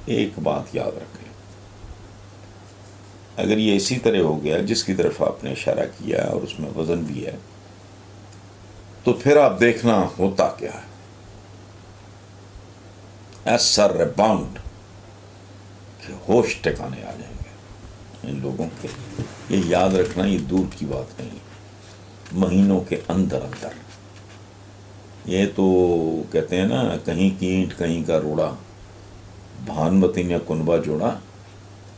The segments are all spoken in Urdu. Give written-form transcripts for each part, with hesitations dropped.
ایک بات یاد رکھیں، اگر یہ اسی طرح ہو گیا جس کی طرف آپ نے اشارہ کیا اور اس میں وزن بھی ہے، تو پھر آپ دیکھنا ہوتا کیا ہے. ایسا ریباؤنڈ کہ ہوش ٹھکانے آ جائیں گے ان لوگوں کے. یہ یاد رکھنا، یہ دور کی بات نہیں، مہینوں کے اندر اندر. یہ تو کہتے ہیں نا، کہیں کی اینٹ کہیں کا روڑا، بھانوتی نے کنبہ جوڑا.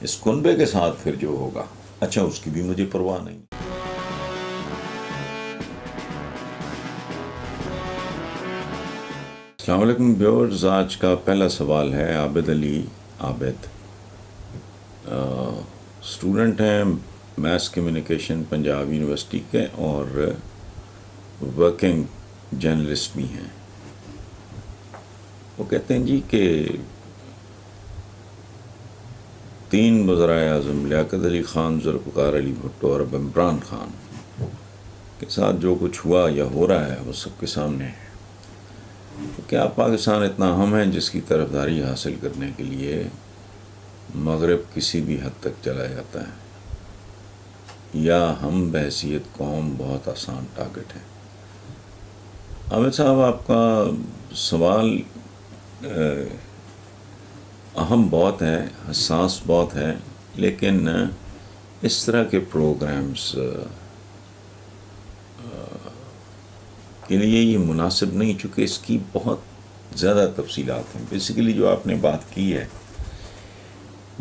اس کنبے کے ساتھ پھر جو ہوگا، اچھا اس کی بھی مجھے پرواہ نہیں. السلام علیکم ویورز. آج کا پہلا سوال ہے عابد علی عابد، اسٹوڈنٹ ہیں میس کمیونیکیشن پنجاب یونیورسٹی کے اور ورکنگ جرنلسٹ بھی ہیں. وہ کہتے ہیں جی کہ 3 وزرائے اعظم لیاقت علی خان، ذوالفقار علی بھٹو اور اب عمران خان کے ساتھ جو کچھ ہوا یا ہو رہا ہے وہ سب کے سامنے ہے. تو کیا پاکستان اتنا اہم ہے جس کی طرفداری حاصل کرنے کے لیے مغرب کسی بھی حد تک چلا جاتا ہے، یا ہم بحیثیت قوم بہت آسان ٹارگٹ ہیں؟ عامر صاحب، آپ کا سوال اہم بہت ہے، حساس بہت ہے، لیکن اس طرح کے پروگرامز کے لیے یہ مناسب نہیں، چونکہ اس کی بہت زیادہ تفصیلات ہیں. بیسیکلی جو آپ نے بات کی ہے،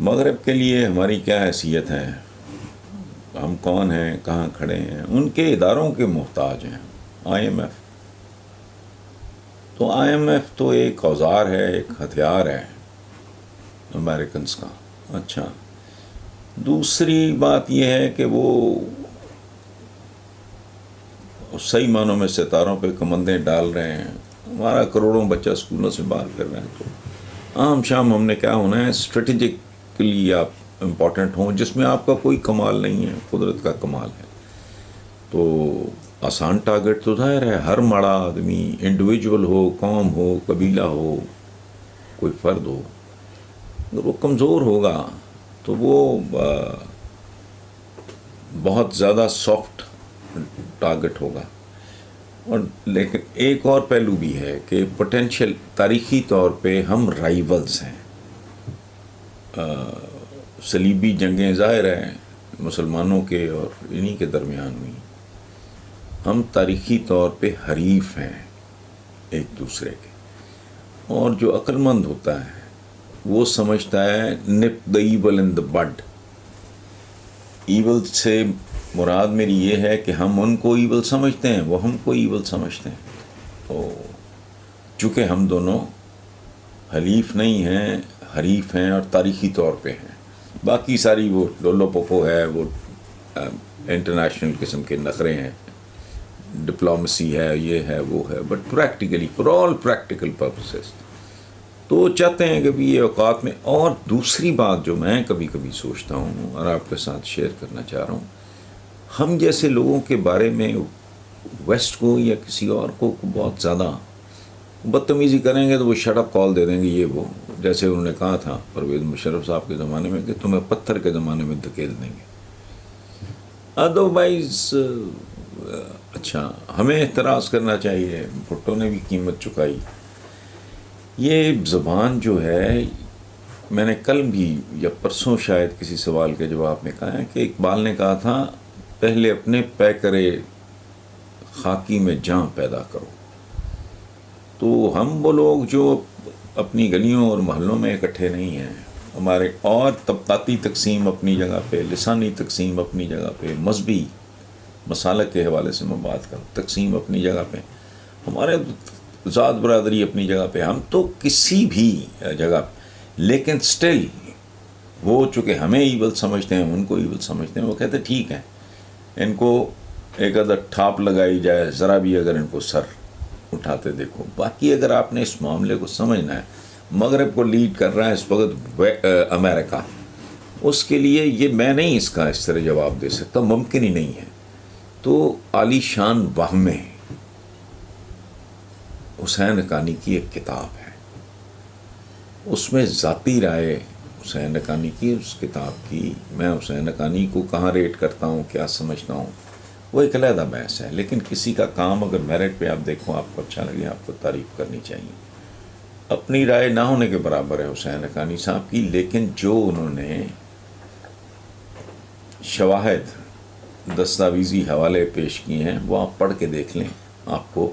مغرب کے لیے ہماری کیا حیثیت ہے، ہم کون ہیں، کہاں کھڑے ہیں، ان کے اداروں کے محتاج ہیں. آئی ایم ایف تو ایک اوزار ہے، ایک ہتھیار ہے امریکنز کا. اچھا، دوسری بات یہ ہے کہ وہ صحیح معنوں میں ستاروں پہ کمندیں ڈال رہے ہیں. ہمارا کروڑوں بچہ اسکولوں سے باہر کر رہے ہیں. تو عام شام ہم نے کیا ہونا ہے، اسٹریٹجکلی آپ امپورٹنٹ ہوں، جس میں آپ کا کوئی کمال نہیں ہے، قدرت کا کمال ہے. تو آسان ٹارگٹ تو ظاہر ہے، ہر مڑا آدمی، انڈیویجول ہو، قوم ہو، قبیلہ ہو، کوئی فرد ہو، اگر وہ کمزور ہوگا تو وہ بہت زیادہ سافٹ ٹارگٹ ہوگا. اور لیکن ایک اور پہلو بھی ہے کہ پوٹینشیل تاریخی طور پہ ہم رائیولز ہیں. صلیبی جنگیں ظاہر ہیں مسلمانوں کے اور انہی کے درمیان ہوئی. ہم تاریخی طور پہ حریف ہیں ایک دوسرے کے. اور جو عقل مند ہوتا ہے وہ سمجھتا ہے نپ دا ایول ان دا بڈ. ایول سے مراد میری یہ ہے کہ ہم ان کو ایول سمجھتے ہیں، وہ ہم کو ایول سمجھتے ہیں. تو چونکہ ہم دونوں حلیف نہیں ہیں، حریف ہیں اور تاریخی طور پہ ہیں. باقی ساری وہ لولو پوپو ہے، وہ انٹرنیشنل قسم کے نخرے ہیں، ڈپلومیسی ہے، یہ ہے، وہ ہے. But practically for all practical purposes تو چاہتے ہیں کہ بھی یہ اوقات میں. اور دوسری بات جو میں کبھی کبھی سوچتا ہوں اور آپ کے ساتھ شیئر کرنا چاہ رہا ہوں، ہم جیسے لوگوں کے بارے میں ویسٹ کو یا کسی اور کو بہت زیادہ بدتمیزی کریں گے تو وہ شٹ اپ کال دے دیں گے. یہ وہ جیسے انہوں نے کہا تھا پرویز مشرف صاحب کے زمانے میں کہ تمہیں پتھر کے زمانے میں دھکیل دیں گے. ادروائز اچھا، ہمیں اعتراض کرنا چاہیے. بھٹو نے بھی قیمت چکائی. یہ زبان جو ہے، میں نے کل بھی یا پرسوں شاید کسی سوال کے جواب میں کہا ہے کہ اقبال نے کہا تھا پہلے اپنے پے کرے خاکی میں جاں پیدا کرو. تو ہم وہ لوگ جو اپنی گلیوں اور محلوں میں اکٹھے نہیں ہیں، ہمارے اور طبقاتی تقسیم اپنی جگہ پہ، لسانی تقسیم اپنی جگہ پہ، مذہبی مسالک کے حوالے سے میں بات کروں، تقسیم اپنی جگہ پہ، ہمارے ذات برادری اپنی جگہ پہ، ہم تو کسی بھی جگہ پہ. لیکن سٹل وہ چونکہ ہمیں ایول سمجھتے ہیں، ان کو ایول سمجھتے ہیں. وہ کہتے ہیں ٹھیک ہے، ان کو ایک ادھر ٹھاپ لگائی جائے، ذرا بھی اگر ان کو سر اٹھاتے دیکھو. باقی اگر آپ نے اس معاملے کو سمجھنا ہے، مغرب کو لیڈ کر رہا ہے اس وقت امریکہ. اس کے لیے یہ میں نہیں اس کا اس طرح جواب دے سکتا، ممکن ہی نہیں ہے. تو عالی شان وہم میں حسین حقانی کی ایک کتاب ہے اس میں ذاتی رائے حسین حقانی کی، اس کتاب کی، میں حسین حقانی کو کہاں ریٹ کرتا ہوں، کیا سمجھتا ہوں، وہ ایک علیحدہ بحث ہے. لیکن کسی کا کام اگر میرٹ پہ آپ دیکھو، آپ کو اچھا لگے، آپ کو تعریف کرنی چاہیے. اپنی رائے نہ ہونے کے برابر ہے حسین حقانی صاحب کی، لیکن جو انہوں نے شواہد، دستاویزی حوالے پیش کیے ہیں، وہ آپ پڑھ کے دیکھ لیں، آپ کو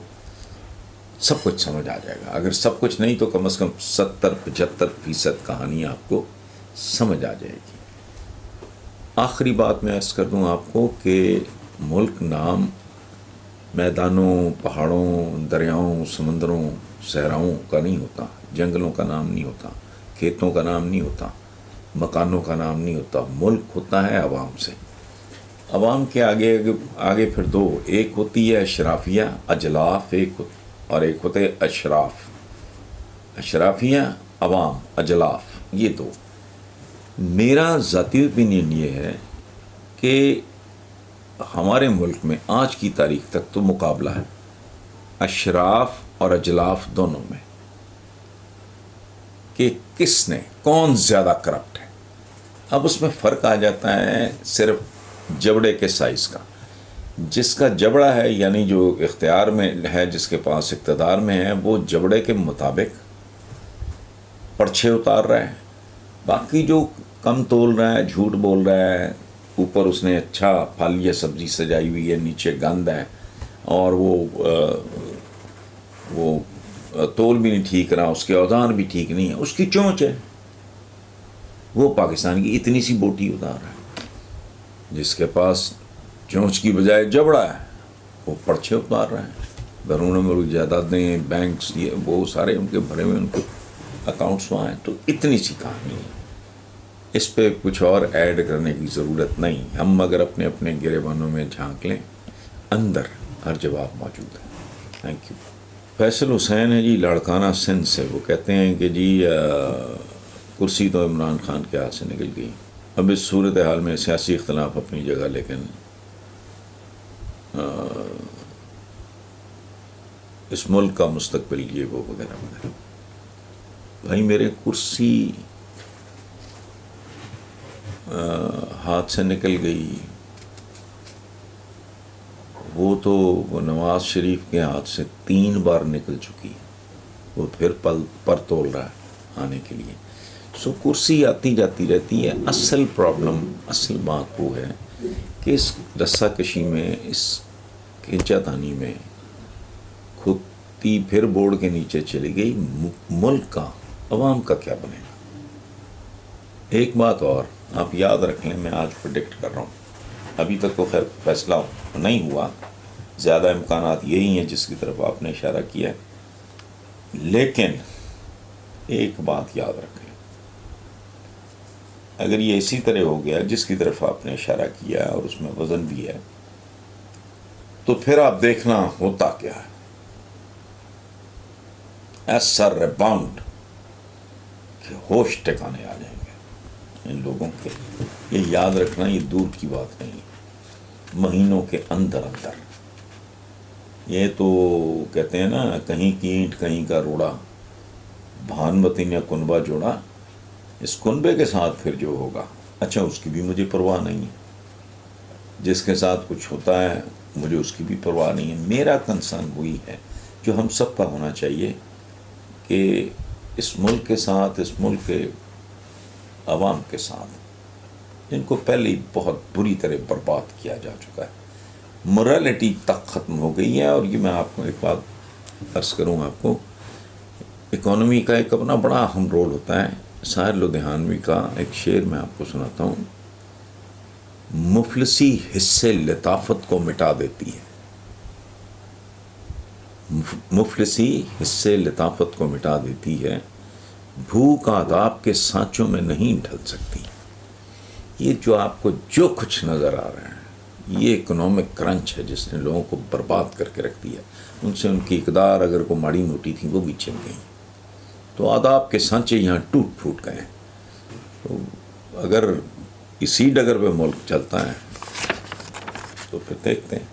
سب کچھ سمجھ آ جائے گا. اگر سب کچھ نہیں تو کم از کم 70-75% کہانی آپ کو سمجھ آ جائے گی. آخری بات میں عرض کر دوں آپ کو کہ ملک نام میدانوں، پہاڑوں، دریاؤں، سمندروں، صحراؤں کا نہیں ہوتا، جنگلوں کا نام نہیں ہوتا، کھیتوں کا نام نہیں ہوتا، مکانوں کا نام نہیں ہوتا. ملک ہوتا ہے عوام سے. عوام کے آگے پھر دو، ایک ہوتی ہے اشرافیہ، اجلاف، اور ایک ہوتے اشراف. اشرافیہ، عوام، اجلاف، یہ دو. میرا ذاتی اوپینین یہ ہے کہ ہمارے ملک میں آج کی تاریخ تک تو مقابلہ ہے اشراف اور اجلاف دونوں میں، کہ کون زیادہ کرپٹ ہے. اب اس میں فرق آ جاتا ہے صرف جبڑے کے سائز کا. جس کا جبڑا ہے، یعنی جو اختیار میں ہے، جس کے پاس اقتدار میں ہے، وہ جبڑے کے مطابق پرچھے اتار رہا ہے. باقی جو کم تول رہا ہے، جھوٹ بول رہا ہے، اوپر اس نے اچھا پھل یا سبزی سجائی ہوئی ہے، نیچے گند ہے، اور وہ تول بھی نہیں ٹھیک رہا، اس کے اوزان بھی ٹھیک نہیں ہے، اس کی چونچ ہے. وہ پاکستان کی اتنی سی بوٹی اتار رہا ہے. جس کے پاس چونچ کی بجائے جبڑا ہے، وہ پرچھے اتار رہا ہے. بیرون ملک جائیدادیں، بینکس، یہ وہ سارے ان کے بھرے ہوئے، ان کے اکاؤنٹس وہاں ہیں. تو اتنی سی کہانی ہے، اس پہ کچھ اور ایڈ کرنے کی ضرورت نہیں. ہم اگر اپنے اپنے گریبانوں میں جھانک لیں، اندر ہر جواب موجود ہے. Thank you. فیصل حسین ہے جی، لاڑکانہ سندھ سے. وہ کہتے ہیں کہ جی کرسی تو عمران خان کے ہاتھ سے نکل گئی. اب اس صورتحال میں سیاسی اختلاف اپنی جگہ، لیکن اس ملک کا مستقبل یہ وہ وغیرہ وغیرہ. بھائی میرے کرسی ہاتھ سے نکل گئی، وہ تو نواز شریف کے ہاتھ سے 3 بار نکل چکی، وہ پھر پر تول رہا ہے آنے کے لیے. سو کرسی آتی جاتی رہتی ہے. اصل پرابلم، اصل بات وہ ہے کہ اس رسہ کشی میں، اس کھینچا تانی میں کھدتی پھر بورڈ کے نیچے چلی گئی. ملک کا، عوام کا کیا بنے گا؟ ایک بات اور آپ یاد رکھ لیں، میں آج پریڈکٹ کر رہا ہوں، ابھی تک تو خیر فیصلہ نہیں ہوا، زیادہ امکانات یہی ہیں جس کی طرف آپ نے اشارہ کیا ہے. لیکن ایک بات یاد رکھیں، اگر یہ اسی طرح ہو گیا جس کی طرف آپ نے اشارہ کیا اور اس میں وزن بھی ہے، تو پھر آپ دیکھنا ہوتا کیا ہے. ایسا ریباؤنڈ کہ ہوش ٹھکانے آ جائیں گے ان لوگوں کے. یہ یاد رکھنا، یہ دور کی بات نہیں، مہینوں کے اندر اندر. یہ تو کہتے ہیں نا، کہیں کی اینٹ کہیں کا روڑا، بھانوتی نے کنبہ جوڑا. اس کنبے کے ساتھ پھر جو ہوگا، اچھا اس کی بھی مجھے پرواہ نہیں ہے. جس کے ساتھ کچھ ہوتا ہے مجھے اس کی بھی پرواہ نہیں ہے. میرا کنسرن وہی ہے جو ہم سب کا ہونا چاہیے، کہ اس ملک کے ساتھ، اس ملک کے عوام کے ساتھ، جن کو پہلے ہی بہت بری طرح برباد کیا جا چکا ہے، مورالٹی تک ختم ہو گئی ہے. اور یہ میں آپ کو ایک بات عرض کروں، آپ کو اکانومی کا ایک اپنا بڑا اہم رول ہوتا ہے. ساحر لدھیانوی کا ایک شعر میں آپ کو سناتا ہوں: مفلسی حصے لطافت کو مٹا دیتی ہے. مفلسی حصے لطافت کو مٹا دیتی ہے، بھوک آداب کے سانچوں میں نہیں ڈھل سکتی. یہ جو آپ کو جو کچھ نظر آ رہا ہے، یہ اکنامک کرنچ ہے جس نے لوگوں کو برباد کر کے رکھ دیا. ان سے ان کی اقدار اگر کو ماڑی موٹی تھی وہ بھی چھن گئی. تو آداب کے سانچے یہاں ٹوٹ پھوٹ گئے. تو اگر اسی ڈگر پہ ملک چلتا ہے تو پھر دیکھتے ہیں.